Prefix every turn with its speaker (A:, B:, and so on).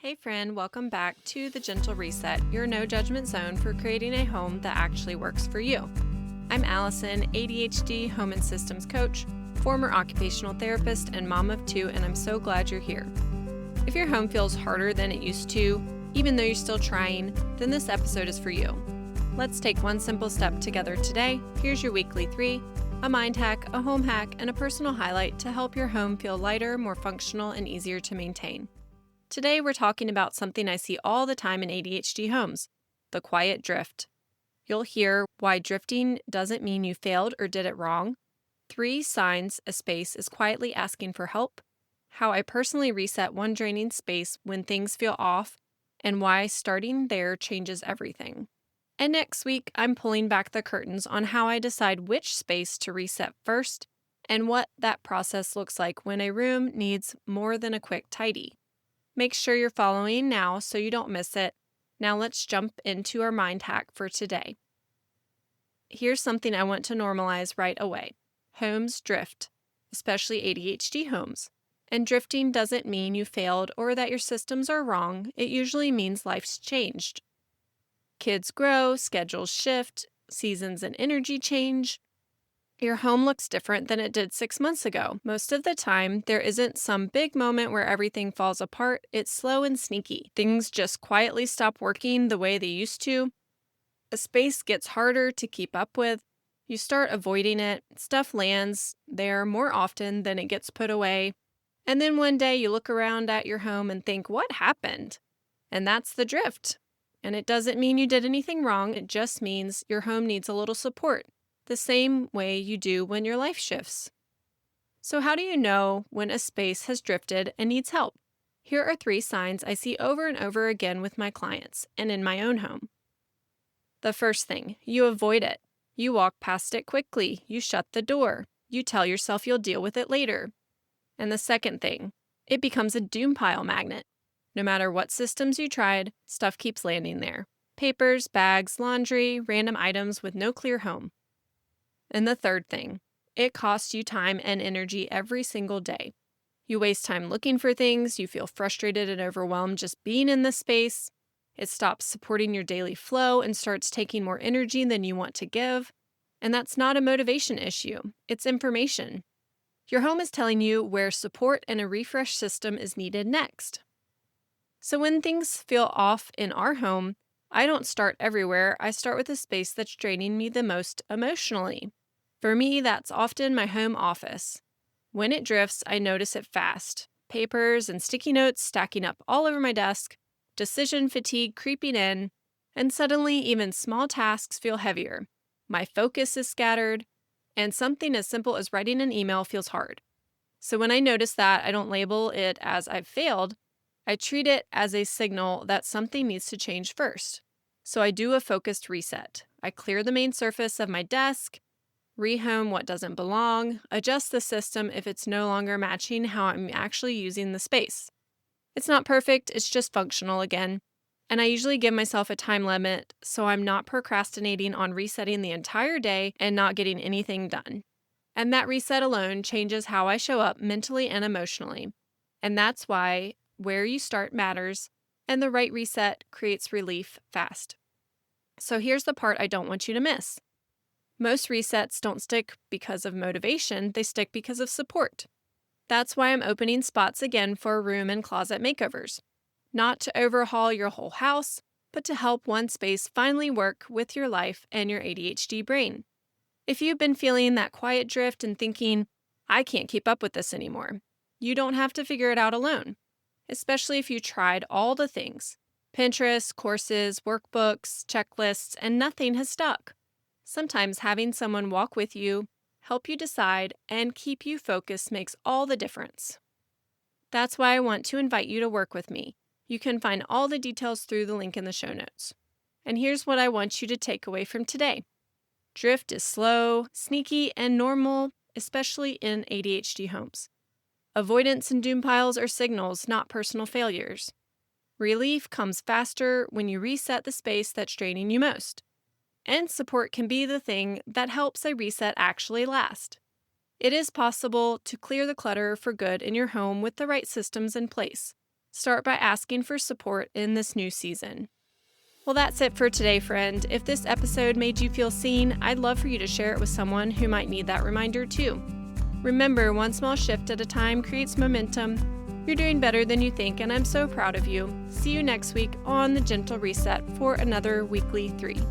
A: Hey friend, welcome back to The Gentle Reset, your no judgment zone for creating a home that actually works for you. I'm Allison, ADHD home and systems coach, former occupational therapist, and mom of two, and I'm so glad you're here. If your home feels harder than it used to, even though you're still trying, then this episode is for you. Let's take one simple step together today. Here's your weekly 3, a mind hack, a home hack, and a personal highlight to help your home feel lighter, more functional, and easier to maintain. Today, we're talking about something I see all the time in ADHD homes, the quiet drift. You'll hear why drifting doesn't mean you failed or did it wrong, 3 signs a space is quietly asking for help, how I personally reset one draining space when things feel off, and why starting there changes everything. And next week, I'm pulling back the curtains on how I decide which space to reset first and what that process looks like when a room needs more than a quick tidy. Make sure you're following now so you don't miss it. Now let's jump into our mind hack for today. Here's something I want to normalize right away. Homes drift, especially ADHD homes. And drifting doesn't mean you failed or that your systems are wrong. It usually means life's changed. Kids grow, schedules shift, seasons and energy change. Your home looks different than it did 6 months ago. Most of the time, there isn't some big moment where everything falls apart. It's slow and sneaky. Things just quietly stop working the way they used to. A space gets harder to keep up with. You start avoiding it. Stuff lands there more often than it gets put away. And then one day you look around at your home and think, what happened? And that's the drift. And it doesn't mean you did anything wrong. It just means your home needs a little support, the same way you do when your life shifts. So how do you know when a space has drifted and needs help? Here are 3 signs I see over and over again with my clients and in my own home. The first thing, you avoid it. You walk past it quickly. You shut the door. You tell yourself you'll deal with it later. And the second thing, it becomes a doom pile magnet. No matter what systems you tried, stuff keeps landing there. Papers, bags, laundry, random items with no clear home. And the third thing, it costs you time and energy every single day. You waste time looking for things, you feel frustrated and overwhelmed just being in the space. It stops supporting your daily flow and starts taking more energy than you want to give. And that's not a motivation issue, it's information. Your home is telling you where support and a refresh system is needed next. So when things feel off in our home, I don't start everywhere. I start with a space that's draining me the most emotionally. For me, that's often my home office. When it drifts, I notice it fast. Papers and sticky notes stacking up all over my desk, decision fatigue creeping in, and suddenly even small tasks feel heavier. My focus is scattered, and something as simple as writing an email feels hard. So when I notice that, I don't label it as I've failed. I treat it as a signal that something needs to change first. So I do a focused reset. I clear the main surface of my desk, rehome what doesn't belong, adjust the system if it's no longer matching how I'm actually using the space. It's not perfect, it's just functional again. And I usually give myself a time limit so I'm not procrastinating on resetting the entire day and not getting anything done. And that reset alone changes how I show up mentally and emotionally. And that's why where you start matters, and the right reset creates relief fast. So here's the part I don't want you to miss. Most resets don't stick because of motivation, they stick because of support. That's why I'm opening spots again for room and closet makeovers. Not to overhaul your whole house, but to help one space finally work with your life and your ADHD brain. If you've been feeling that quiet drift and thinking, I can't keep up with this anymore, you don't have to figure it out alone. Especially if you tried all the things, Pinterest, courses, workbooks, checklists, and nothing has stuck. Sometimes having someone walk with you, help you decide, and keep you focused makes all the difference. That's why I want to invite you to work with me. You can find all the details through the link in the show notes. And here's what I want you to take away from today. Drift is slow, sneaky, and normal, especially in ADHD homes. Avoidance and doom piles are signals, not personal failures. Relief comes faster when you reset the space that's draining you most. And support can be the thing that helps a reset actually last. It is possible to clear the clutter for good in your home with the right systems in place. Start by asking for support in this new season. Well, that's it for today, friend. If this episode made you feel seen, I'd love for you to share it with someone who might need that reminder too. Remember, one small shift at a time creates momentum. You're doing better than you think, and I'm so proud of you. See you next week on The Gentle Reset for another weekly 3.